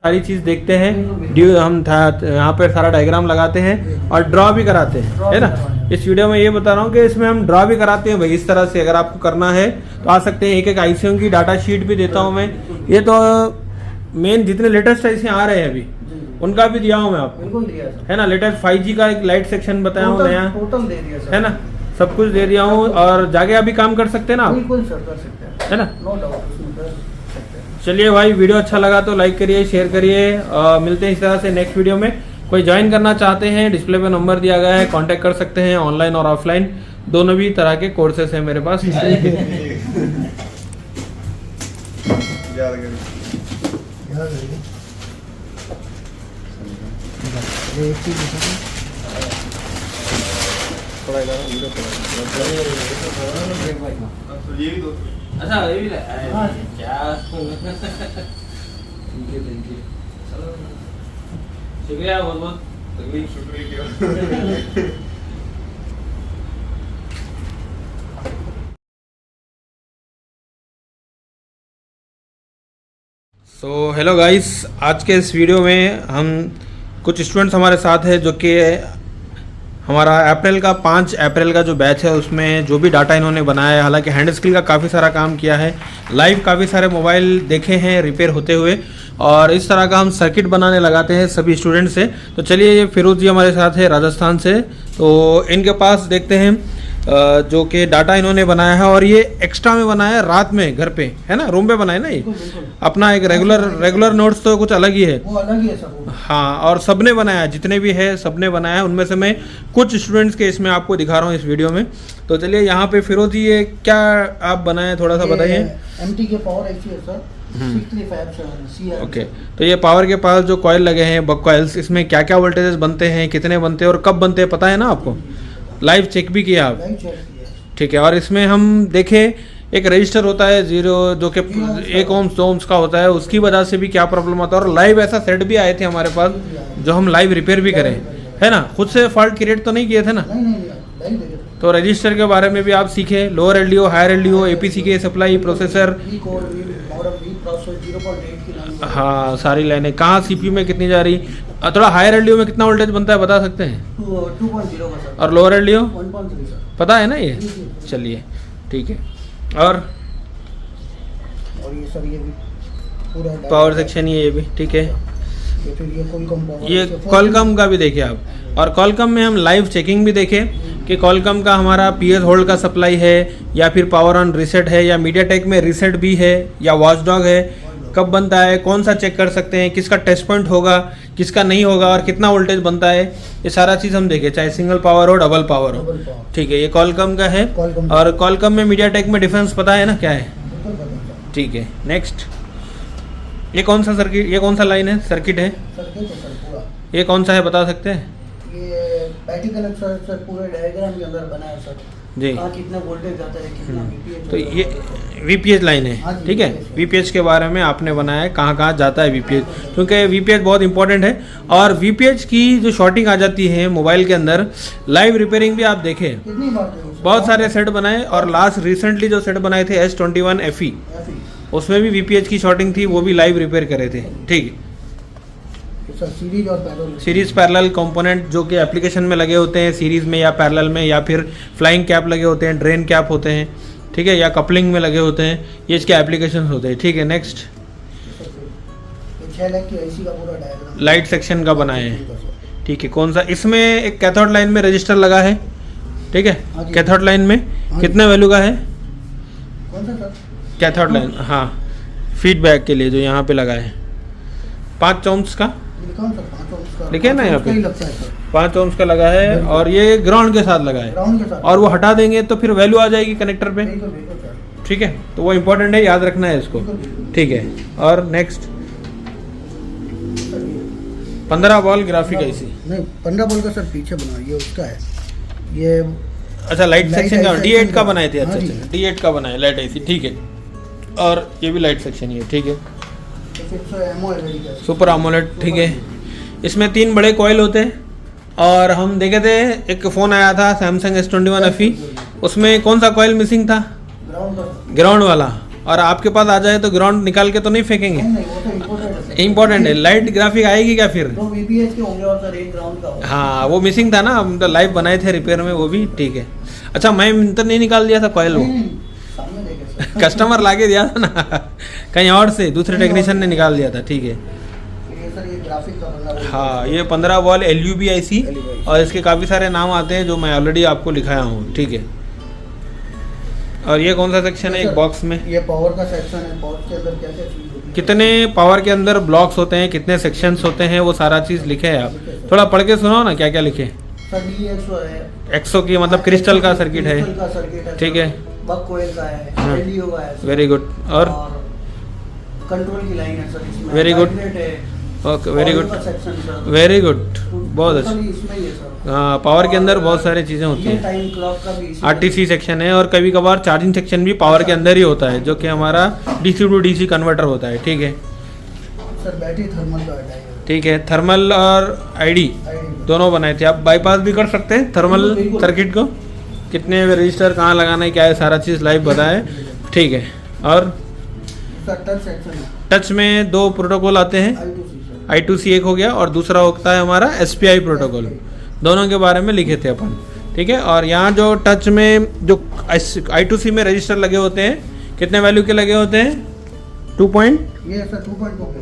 सारी चीज़ देखते हैं, हम यहाँ पर सारा डायग्राम लगाते हैं और ड्रॉ भी कराते हैं, है ना। इस वीडियो में ये बता रहा हूँ कि इसमें हम ड्रॉ भी कराते हैं भाई। इस तरह से अगर आपको करना है तो आ सकते हैं। एक एक आईसीयू की डाटा शीट भी देता हूँ मैं। ये तो मेन जितने लेटेस्ट आईसी आ रहे हैं अभी उनका भी दिया हूँ मैं आपको, बिल्कुल दिया सर। है ना। लेटेस्ट 5G का एक लाइट सेक्शन बताया हूँ नया, टोटल दे दिया सर, है ना। सब कुछ दे दिया हूँ और जाके अभी काम कर सकते हैं ना आप, बिल्कुल सर कर सकते हैं, है ना। नो डाउट उसमें कर सकते हैं। चलिए भाई, वीडियो अच्छा लगा तो लाइक करिए, शेयर करिए। मिलते हैं इस तरह से नेक्स्ट वीडियो में। कोई ज्वाइन करना चाहते हैं, डिस्प्ले पे नंबर दिया गया है, कांटेक्ट कर सकते हैं। ऑनलाइन और ऑफलाइन दोनों भी तरह के कोर्सेस हैं मेरे पास। अच्छा ये भी क्या शुक्रिया, बहुत बहुत शुक्रिया। सो हेलो गाइस, आज के इस वीडियो में हम कुछ स्टूडेंट्स हमारे साथ हैं जो कि हमारा अप्रैल का 5 अप्रैल का जो बैच है उसमें जो भी डाटा इन्होंने बनाया है, हालांकि हैंड स्किल का काफ़ी सारा काम किया है, लाइव काफ़ी सारे मोबाइल देखे हैं रिपेयर होते हुए, और इस तरह का हम सर्किट बनाने लगाते हैं सभी स्टूडेंट से। तो चलिए, ये फिरोज जी हमारे साथ है राजस्थान से। तो इनके पास देखते हैं जो कि डाटा इन्होंने बनाया है, और ये एक्स्ट्रा में बनाया है रात में घर पे, है ना, रूम पे बनाया ना। ये अपना एक रेगुलर नोट्स तो कुछ अलग ही है, वो अलग ही है सब। हाँ, और सबने बनाया, जितने भी है सबने बनाया है। उनमें से मैं कुछ स्टूडेंट्स के इसमें आपको दिखा रहा हूँ इस वीडियो में। तो चलिए, यहाँ पे फिरोज जी ये क्या आप बनाए, थोड़ा सा बताइए। एमटी के पावर एसी है सर, 6357 ओके। तो ये पावर के पास जो कॉइल लगे हैं, बक कॉइल्स, इसमें क्या क्या वोल्टेजेस बनते हैं, कितने बनते हैं और कब बनते हैं, पता है ना आपको। लाइव चेक भी किया आप, ठीक है। और इसमें हम देखें, एक रजिस्टर होता है 0 जो कि 1 ohms 2 ohms का होता है, उसकी वजह से भी क्या प्रॉब्लम आता है। और लाइव ऐसा सेट भी आए थे हमारे पास जो हम लाइव रिपेयर भी करें, है ना। खुद से फॉल्ट क्रिएट तो नहीं किए थे ना। तो रजिस्टर के बारे में भी आप सीखे, lower LDO, higher LDO, APC के सप्लाई, प्रोसेसर, हाँ सारी लाइनें कहाँ, सीपीयू में कितनी जा रही, थोड़ा हायर एलडीओ में कितना वोल्टेज बनता है बता सकते हैं, 2.0 और लोअर एलडीओ 1.3 पता है ना ये। चलिए ठीक है। और ये सर ये भी पूरा पावर सेक्शन ये भी ठीक है। ये ये कॉलकम का भी देखिए आप, और कॉलकम में हम लाइव चेकिंग भी देखें कि कॉलकम का हमारा पीएस होल्ड का सप्लाई है या फिर पावर ऑन रीसेट है, या मीडियाटेक में रीसेट भी है, या वॉचडॉग है, कब बनता है, कौन सा चेक कर सकते हैं, किसका टेस्ट पॉइंट होगा, किसका नहीं होगा, और कितना वोल्टेज बनता है, ये सारा चीज़ हम देखें, चाहे सिंगल पावर हो डबल पावर हो। ठीक है, ये कॉलकम का है। और कॉलकम में मीडियाटेक में डिफरेंस पता है ना क्या है। ठीक है, नेक्स्ट। ये कौन सा सर्किट, ये कौन सा लाइन है, सर्किट है, ये कौन सा है बता सकते हैं। ये बैटरी कनेक्टर सर पूरे डायग्राम के अंदर बनाया सर जी। कितना वोल्टेज जाता है, कितना वीपीएच। तो ये वीपीएच लाइन है, ठीक है। वीपीएच के बारे में आपने बनाया है, कहाँ कहाँ जाता है वीपीएच, क्योंकि वीपीएच बहुत इंपॉर्टेंट है। और वीपीएच की जो शॉर्टिंग आ जाती है मोबाइल के अंदर, लाइव रिपेयरिंग भी आप देखें, बहुत सारे सेट बनाए, और लास्ट रिसेंटली जो सेट बनाए थे S21 FE, उसमें भी वीपीएच की शॉर्टिंग थी, वो भी लाइव रिपेयर करे थे। ठीक, सीरीज और पैरेलल, सीरीज पैरेलल कंपोनेंट जो कि एप्लीकेशन में लगे होते हैं, सीरीज में या पैरेलल में, या फिर फ्लाइंग कैप लगे होते हैं, ड्रेन कैप होते हैं, ठीक है, या कपलिंग में लगे होते हैं, ये इसके एप्लीकेशन होते हैं। ठीक है, नेक्स्ट। 6 लाख की एसी का पूरा डायग्राम लाइट सेक्शन का बनाए हैं, ठीक है। कौन सा, इसमें एक कैथोड लाइन में रजिस्टर लगा है, ठीक है। कैथोड लाइन में कितने वैल्यू का है, कौन सा सर, कैथोड लाइन, हाँ, फीडबैक के लिए जो यहाँ पे लगा है, 5 ohms का लिखे ना यहाँ पे, 5 ohms का लगा है, और ये ग्राउंड के साथ लगा है, और वो हटा देंगे तो फिर वैल्यू आ जाएगी कनेक्टर पे, ठीक है। तो वो इम्पोर्टेंट है, याद रखना है इसको, ठीक है। और नेक्स्ट, 15 वॉल ग्राफिक आईसी, नहीं 15 वोल्ट का सर पीछे बना, ये उसका है ये। अच्छा, लाइट सेक्शन का D8 का बनाए थे, अच्छा अच्छा, D8 का बनाए लाइट आईसी, ठीक है। और ये भी लाइट सेक्शन ही है, ठीक है। सुपर AMOLED, ठीक है। इसमें 3 बड़े कॉइल होते हैं, और हम देखे थे एक फ़ोन आया था सैमसंग S21 FE, उसमें कौन सा कॉइल मिसिंग था, ग्राउंड वाला, और आपके पास आ जाए तो ग्राउंड निकाल के तो नहीं फेंकेंगे? नहीं वो तो इम्पोर्टेंट है। इम्पोर्टेंट है। लाइट ग्राफिक आएगी क्या फिर? 2 VPH के होंगे और सर 1 ग्राउंड का होगा। हाँ वो मिसिंग था ना, हम तो लाइव बनाए थे रिपेयर में, वो भी ठीक है। अच्छा मैं तो नहीं निकाल दिया था कॉयल वो? नहीं, सामने देखे सर। कस्टमर लाके दिया था ना कहीं और से, दूसरे टेक्नीशियन ने निकाल दिया था, ठीक है। ये सर ये ग्राफिक का बंदा वो- हाँ ये 15 वॉल LUB IC और इसके काफ़ी सारे नाम आते हैं जो मैं ऑलरेडी आपको लिखाया हूँ, ठीक है। और ये कौन सा सेक्शन है एक बॉक्स में? ये पावर का सेक्शन है। पावर के अंदर क्या क्या चीज होती है? कितने पावर के अंदर ब्लॉक्स होते हैं, कितने सेक्शंस होते हैं, वो सारा चीज़ लिखे है। आप थोड़ा पढ़ के सुनाओ ना क्या क्या लिखे। सर DXO है। एक्सो की मतलब क्रिस्टल का सर्किट है, क्रिस्टल का सर्किट है ठीक है। बक कोयल का है, हाँ। LDO का है सर। Very good. और कंट्रोल की लाइन है सर इसमें। Very good. वाइब्रेट है। ओके वेरी Power गुड, का सेक्शन सर। वेरी गुड, बहुत अच्छा। Totally इसमें ही है सर। हाँ पावर के अंदर बहुत सारी चीज़ें होती ये हैं। टाइम क्लॉक का भी इसी में। RTC सेक्शन है और कभी कभार चार्जिंग सेक्शन भी पावर के अंदर ही होता है, जो कि हमारा DC to DC कन्वर्टर होता है, ठीक है। सर बैटरी थर्मल का है। ठीक है, थर्मल और ID दोनों बनाए थे। आप बाईपास भी कर सकते हैं थर्मल बिल्कुल। सर्किट को, कितने रजिस्टर कहाँ लगाना है क्या है सारा चीज़ लाइव बताए, ठीक है। और सर टच सेक्शन है। टच में 2 प्रोटोकॉल आते हैं, I2C सर। I2C एक हो गया और दूसरा होता है हमारा SPI प्रोटोकॉल, दोनों के बारे में लिखे थे अपन, ठीक है। और यहाँ जो टच में जो I2C में रजिस्टर लगे होते हैं, कितने वैल्यू के लगे होते हैं? 2.2 ये सर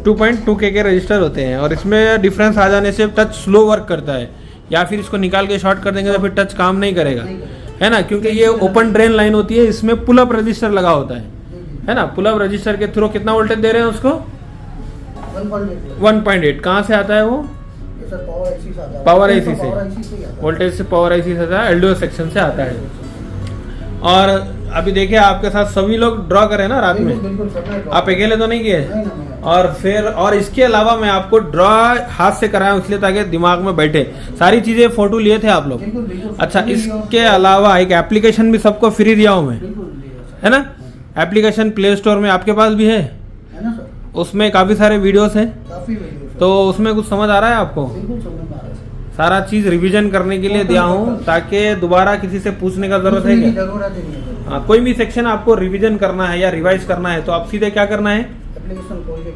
2.2 के रजिस्टर होते हैं। और इसमें डिफरेंस आ जाने से टच स्लो वर्क करता है, या फिर इसको निकाल के शॉर्ट कर देंगे तो फिर टच काम नहीं करेगा, है ना, क्योंकि ये ओपन ड्रेन लाइन होती है, इसमें पुल अप रजिस्टर लगा होता है ना। पुल अप रजिस्टर के थ्रू कितना वोल्टेज दे रहे हैं उसको? 1.8। कहाँ से आता है वो? ये सर पावर IC से आता है। पावर IC से। पावर IC से ही आता है। वोल्टेज से पावर IC से आता है, LDO सेक्शन से आता है। और अभी देखिए आपके साथ सभी लोग ड्रॉ करें ना रात में, बिल्कुल सर। मैं आप अकेले तो नहीं किए? नहीं ना मैं। और फिर और इसके अलावा मैं आपको ड्रॉ हाथ से कराया हूं इसलिए ताकि दिमाग में बैठे, सारी चीजें फोटो लिए थे आप लोग। बिल्कुल बिल्कुल। अच्छा इसके अलावा एक एप्लीकेशन भी सबको फ्री दिया हूं मैं, बिल्कुल लिया सर। है ना। एप्लीकेशन प्ले स्टोर में आपके पास भी है, है ना सर? उसमें काफी सारे वीडियोस हैं, काफी वीडियो सर। तो उसमें कुछ समझ आ रहा है आपको? बिल्कुल समझ में आ रहा है सर। सारा चीज रिवीजन करने के लिए दिया हूँ ताकि दोबारा किसी से पूछने का जरूरत है पूछने की क्या? जरूरत ही नहीं है सर। हाँ कोई भी सेक्शन आपको रिवीजन करना है या रिवाइज करना है तो आप सीधे क्या करना है, एप्लीकेशन खोल के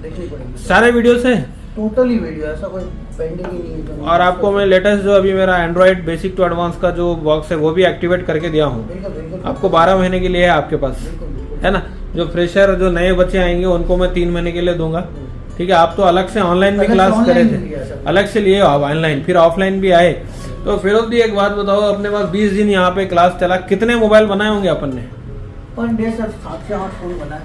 देखनी पड़ेगी। सारे वीडियोस हैं। टोटली वीडियो, ऐसा कोई पेंडिंग ही नहीं है। और आपको मैं लेटेस्ट जो अभी मेरा एंड्रॉइड बेसिक टू एडवांस का जो बॉक्स है वो भी एक्टिवेट करके दिया हूँ, बिल्कुल बिल्कुल। आपको 12 महीने के लिए है आपके पास, बिल्कुल बिल्कुल। है ना। जो फ्रेशर जो नए बच्चे आएंगे उनको मैं 3 महीने के लिए दूंगा, ठीक है। आप तो अलग से ऑनलाइन भी अलग से क्लास करे online भी लिया थे, सर। अलग से लिए हो आप ऑनलाइन, फिर ऑफलाइन भी आए। तो फिरोज जी एक बात बताओ, अपने पास 20 दिन यहाँ पे क्लास चला, कितने मोबाइल बनाए होंगे अपन ने? पर डे सर 7 से 8 फोन बनाए।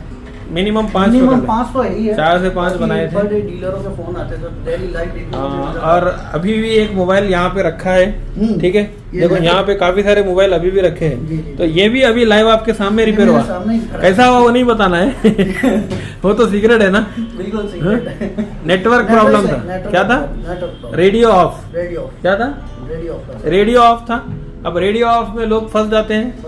मिनिमम 5 मिनिमम 5 तो यही है। 4 से 5 बनाए थे। पर डे डीलरों के फोन आते थे, डेली लाइव। और अभी भी एक मोबाइल यहाँ पे रखा है, ठीक है। ये देखो देखो। यहाँ पे काफी सारे मोबाइल अभी भी रखे जी, जी। हैं, तो ये भी अभी लाइव आपके सामने रिपेयर हुआ। सामने ही खड़ा है। कैसा हुआ वो नहीं बताना है वो तो सीक्रेट है ना। बिल्कुल सीक्रेट है। नेटवर्क प्रॉब्लम था, क्या था? Radio of. रेडियो क्या था? रेडियो ऑफ था। अब रेडियो ऑफ में लोग फंस जाते हैं,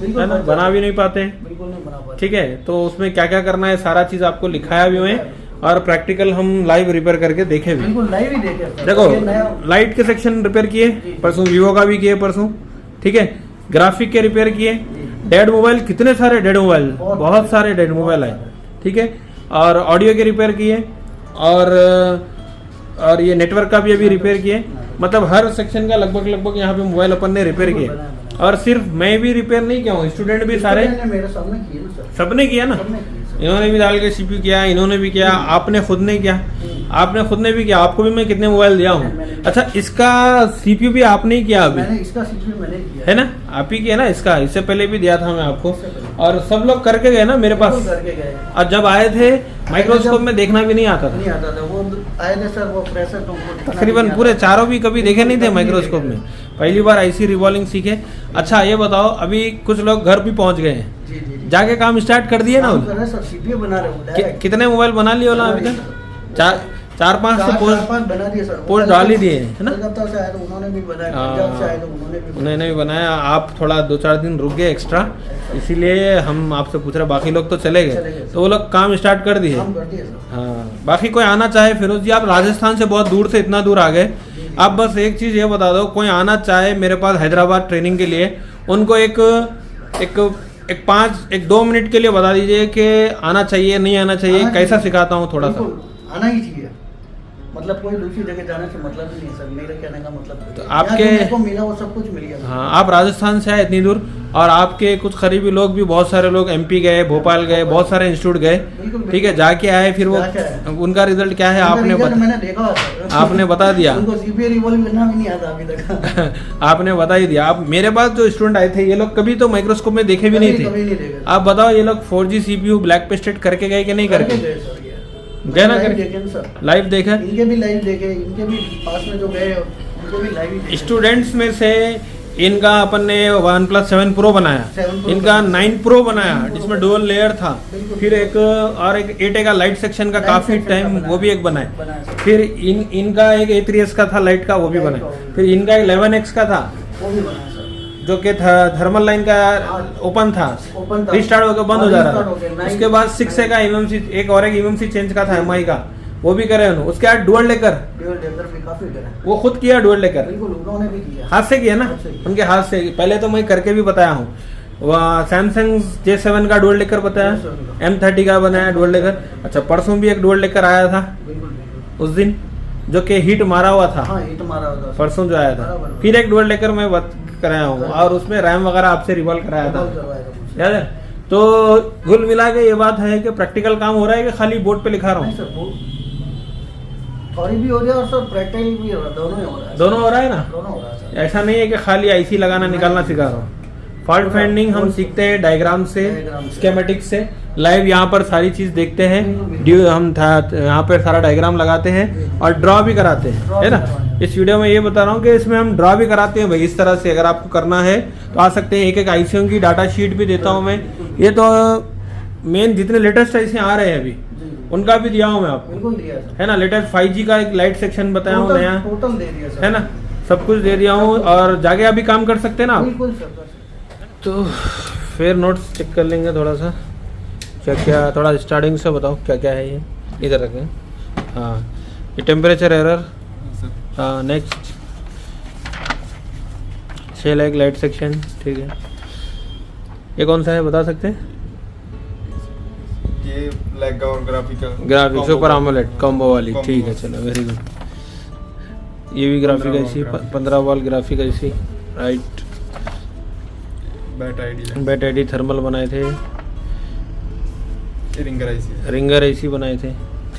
है ना, बना भी नहीं पाते हैं, बिल्कुल नहीं बना पाते। ठीक है। तो उसमें क्या क्या करना है सारा चीज आपको लिखाया भी हुए है और प्रैक्टिकल हम लाइव रिपेयर करके देखे भी। बिल्कुल लाइव ही देखे सर। देखो ये नया लाइट के सेक्शन रिपेयर किए परसों, वीवो का भी किए परसों, ठीक है। ग्राफिक के रिपेयर किए, डेड मोबाइल कितने सारे डेड मोबाइल, बहुत सारे डेड मोबाइल आए, ठीक है। और ऑडियो के रिपेयर किए और ये नेटवर्क का भी अभी रिपेयर किए। मतलब हर सेक्शन का लगभग यहाँ पे मोबाइल अपन ने रिपेयर किए। और सिर्फ मैं भी रिपेयर नहीं किया हूँ, स्टूडेंट भी सारे मेरे सामने किए ना सर। सबने किया ना। सबने किए सर। इन्होंने भी डाल के CPU किया, इन्होंने भी किया, आपने खुद ने किया, आपने खुद ने भी किया। आपको भी मैं कितने मोबाइल दिया हूँ। अच्छा इसका CPU भी आपने ही किया अभी, मैंने इसका CPU मैंने किया है ना, आप ही किया ना इसका, इससे पहले भी दिया था मैं आपको। और सब लोग करके गए ना मेरे पास, बिल्कुल करके गए। और जब आए थे माइक्रोस्कोप में देखना भी नहीं आता था, नहीं आता था वो, आए थे सर वो फ्रेशर, तो उनको दिखना तकरीबन नहीं पूरे आता। चारों भी कभी देखे नहीं थे कभी नहीं माइक्रोस्कोप देखे। में, पहली बार IC रिवॉल्विंग सीखे। अच्छा ये बताओ, अभी कुछ लोग घर भी पहुंच गए हैं, जी जी जी। जाके काम स्टार्ट कर दिए ना। काम कर रहे हैं सर, CPU बना रहे हो डायरेक्ट। कितने मोबाइल बना लिए होला अभी तक? 4-5 तो पोस्ट 4-5 बना दिए सर। पोस्ट डाल ही दिए, है ना। कलकत्ता से आए तो उन्होंने भी बनाया, हाँ। पंजाब से आए तो उन्होंने भी उन्होंने भी बनाया। आप थोड़ा 2-4 दिन रुक गए एक्स्ट्रा, इसीलिए हम आपसे पूछ रहे। बाकी लोग तो चले चले गए, गए। तो वो लोग काम स्टार्ट कर दिए। काम कर दिए सर। हाँ बाकी कोई आना चाहे, फिरोज जी आप राजस्थान से बहुत दूर से इतना दूर आ गए, आप बस एक चीज़ ये बता दो, कोई आना चाहे मेरे पास हैदराबाद ट्रेनिंग के लिए, उनको एक एक 2 मिनट के लिए बता दीजिए कि आना चाहिए नहीं आना चाहिए, आना कैसा चाहिए। सिखाता हूँ थोड़ा सा। बिल्कुल, आना ही चाहिए। मतलब कोई दूसरी जगह जाने से मतलब ही नहीं सर, मेरे कहने का मतलब तो यहाँ आपके- जो मेरे को मिला वो सब कुछ मिल गया। हाँ, आप राजस्थान से आए इतनी दूर, और आपके कुछ करीबी लोग भी, बहुत सारे लोग एमपी गए, भोपाल गए, बहुत सारे इंस्टीट्यूट गए, बिल्कुल, ठीक है, जाके आए, फिर वो जाके आए। उनका रिजल्ट क्या है उनका आपने रिजल्ट बता, मैंने देखा सर। आपने बता दिया। उनको सीपीए रिवॉल्व करना भी नहीं आता अभी तक। आपने बता ही दिया। आप मेरे पास जो स्टूडेंट आए थे, ये लोग कभी तो माइक्रोस्कोप में देखे भी नहीं कभी नहीं थे। देखे। आप बताओ, ये लोग 4G CPU ब्लैक पेस्टेड करके गए कि नहीं करके गए सर ये। गए ना लाइव करके? देखे ना सर। लाइव देखा। इनके भी लाइव देखे, इनके भी पास में जो गए उनको भी लाइव ही देखे। स्टूडेंट्स में से इनका अपन ने OnePlus 7 Pro बनाया, 7 Pro इनका बनाया। 9 Pro बनाया, 9 Pro जिसमें डुअल लेयर था, बिल्कुल। फिर एक और एक 8A का लाइट सेक्शन का लाइट काफी सेक्शन का टाइम बनाया। वो भी एक बनाया, बनाया सर। फिर इनका एक A3s का था लाइट का, वो भी लाइट बनाया, का वो भी। फिर इनका 11X का था वो भी बनाया सर। जो कि थर्मल लाइन का ओपन था, ओपन था। रिस्टार्ट होकर बंद हो जा रहा रिस्टार्ट हो गया, था। नाइन- उसके बाद 6A का MMC, एक और एक MMC चेंज का था MI का, वो भी करे उन्होंने। उसके बाद डुअल लेकर ड्यूल डेकर भी काफी करा। वो खुद किया, डुअल लेकर बिल्कुल उन्होंने भी किया। हाथ से किया ना, हाथ से किया। उनके हाथ से। पहले तो मैं करके भी बताया हूँ, वह सैमसंग J7 का डुअल लेकर बताया, J7 M30 का बनाया डुअल लेकर। अच्छा, परसों भी एक डुअल लेकर आया था बिल्कुल बिल्कुल। उस दिन, जो कि हीट मारा हुआ था, हाँ हिट मारा होता परसों जो आया था। बराबर। फिर एक डुअल लेकर मैं कराया हूँ, और उसमें रैम वगैरह आपसे रिवॉल्व कराया था, याद है? तो कुल मिला के ये बात है कि प्रैक्टिकल काम हो रहा है कि खाली बोर्ड पे लिखा रहा नहीं हूँ? सर, वो थोड़ी भी हो रही है और सर प्रैक्टिकल भी हो रहा है, दोनों ही हो रहा है। दोनों हो रहा है ना? दोनों हो रहा है सर। ऐसा नहीं है कि खाली आईसी लगाना निकालना सिखा रहा हूँ। फॉल्ट फाइंडिंग हम सीखते हैं डायग्राम से, डायग्राम से। स्केमेटिक से। लाइव यहाँ पर सारी चीज देखते हैं, हम यहाँ पर सारा डायग्राम लगाते हैं और ड्रॉ भी कराते हैं, ड्रॉ है भी ना? करवाएंगे। इस वीडियो में ये बता रहा हूँ कि इसमें हम ड्रॉ भी कराते हैं भाई, इस तरह से। अगर आपको करना है तो आ सकते हैं। एक एक आईसीओ की डाटा शीट भी देता हूँ मैं। ये तो मेन जितने लेटेस्ट आईसी आ रहे हैं अभी, जी, उनका भी दिया हूँ मैं आपको, बिल्कुल दिया सर। है ना? लेटेस्ट 5G का एक लाइट सेक्शन बताया हूँ टोटल नया, टोटल दे दिया सर। है ना? सब कुछ दे दिया हूँ, और जाके अभी काम कर सकते हैं ना आप? बिल्कुल सर कर सकते। तो फिर नोट्स चेक कर लेंगे थोड़ा सा, क्या क्या, थोड़ा स्टार्टिंग से बताओ क्या क्या है ये। इधर रखें। हाँ, ये टेम्परेचर एरर। हाँ, नेक्स्ट शेल एक लाइट सेक्शन, ठीक है। ये कौन सा है बता सकते हैं? ये ब्लैक और ग्राफिका ग्राफिक सुपर AMOLED कॉम्बो वाली, combo ठीक है, वाली। चलो वेरी गुड। ये भी ग्राफिक 15 ऐसी, graphic। 15 वॉल ग्राफिक ऐसी, right. Bat ID bat ID thermal बनाए थे, रिंगर आईसी रिंगर ऐसी बनाए थे,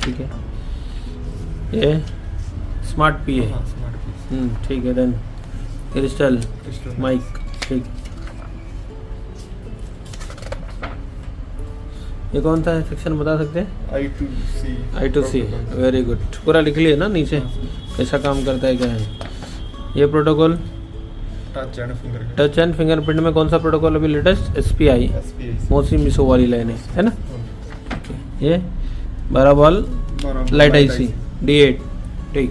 ठीक है। ये स्मार्ट पी है, हाँ, स्मार्ट पीस। ठीक है। देन क्रिस्टल क्रिस्टल माइक, ठीक। ये कौन सा है सेक्शन बता सकते हैं? I2C, very good. पूरा लिख लिए ना नीचे कैसा काम करता है, क्या है ये protocol? Touch and finger touch and fingerprint में कौन सा प्रोटोकॉल अभी लेटेस्ट? SPI, एसपीआई मोसी मिसो वाली लाइन है ना? ये 12 बॉल लाइट आईसी D8, ठीक।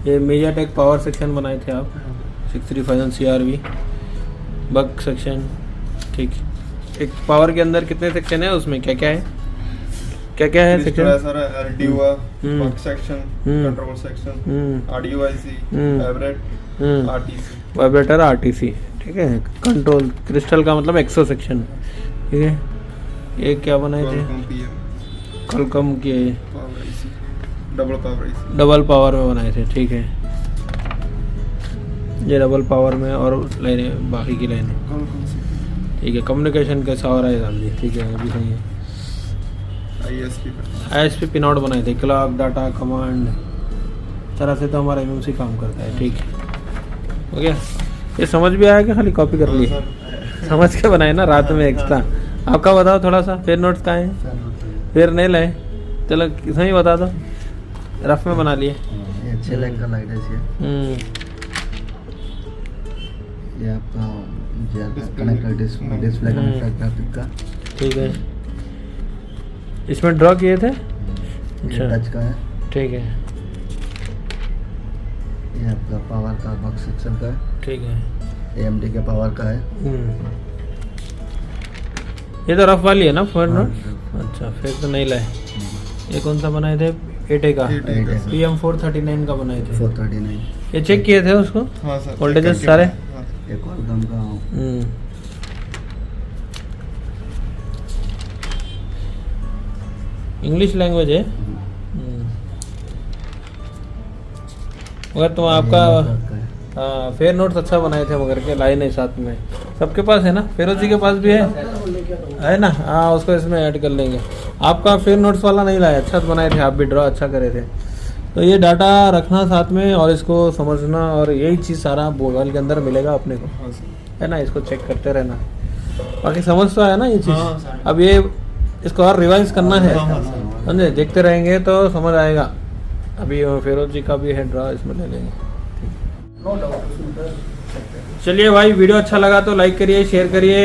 ये मीडियाटेक पावर सेक्शन बनाए थे आप, 635 CRV बग सेक्शन, ठीक। एक पावर के अंदर कितने सेक्शन है, उसमें क्या क्या है, क्या क्या है सेक्शन? सारा एलडी हुआ, hmm. Bug section, hmm. Control section, audio IC, hmm. Vibrate, RTC. Vibrator RTC, ठीक है। कंट्रोल क्रिस्टल का मतलब एक्सो सेक्शन, ठीक है। ये क्या बनाए थे? कलकम के power IC, double power IC. Double power में बनाए थे, ठीक है। ये डबल पावर में, और लाइनें बाकी की लाइनें, ठीक है। कम्युनिकेशन कैसा हो रहा है डाल दिए, ठीक है, अभी सही है। ISP पिनआउट बनाए थे, क्लॉक डाटा कमांड, तरह से तो हमारा MMC काम करता है, ठीक है। हो गया? ये समझ भी आया कि खाली कॉपी कर लिए? समझ के बनाए ना रात में एक्स्ट्रा। आपका बताओ थोड़ा सा, फिर नोट्स कहाँ हैं? फिर नहीं लाए? चलो सही बता दो, रफ में बना लिए। ये अच्छे लाइट का लाइट है ये। ये आपका कनेक्टर डिस्प्ले कनेक्टर ग्राफिक का, ठीक है। इसमें ड्रॉ किए थे? ये टच का है। ठीक है, ये आपका पावर का बॉक्स सेक्शन का है। ठीक है। AMD के पावर का है। ये तो रफ वाली है ना फोर हाँ, नोट? अच्छा, फिर तो नहीं लाए। ये कौन सा बनाए थे? 8A का, 8A का। PM 439 का बनाए थे। 439। ये चेक किए थे उसको? हाँ सर, वोल्टेजेस चेक सारे? करके, हाँ। एक और गम का हम्म, इंग्लिश लैंग्वेज है। मगर तुम आपका हाँ फेयर नोट्स अच्छा बनाए थे मगर के लाइन है साथ में। सबके पास है ना, फेरोजी के पास भी है ना। हाँ उसको इसमें ऐड कर लेंगे। आपका फेयर नोट्स वाला नहीं लाया, अच्छा बनाए थे आप भी, ड्रॉ अच्छा करे थे। तो ये डाटा रखना साथ में और इसको समझना, और यही चीज़ सारा मोबाइल के अंदर मिलेगा अपने को, हाँ सर। है ना। इसको चेक करते रहना। बाकी समझ तो आया ना ये चीज़। हाँ। अब ये इसको और रिवाइज करना है, हाँ। समझे। देखते रहेंगे तो समझ आएगा। अभी फिरोज जी का भी है ड्रॉ, इसमें ले लेंगे। नो डाउट उसमें कर सकते हैं। चलिए भाई, वीडियो अच्छा लगा तो लाइक करिए, शेयर करिए।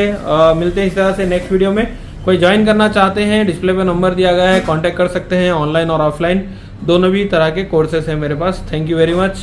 मिलते हैं इस तरह से नेक्स्ट वीडियो में। कोई ज्वाइन करना चाहते हैं, डिस्प्ले पे नंबर दिया गया है, कांटेक्ट कर सकते हैं। ऑनलाइन और ऑफलाइन दोनों भी तरह के कोर्सेस हैं मेरे पास। Thank you very much.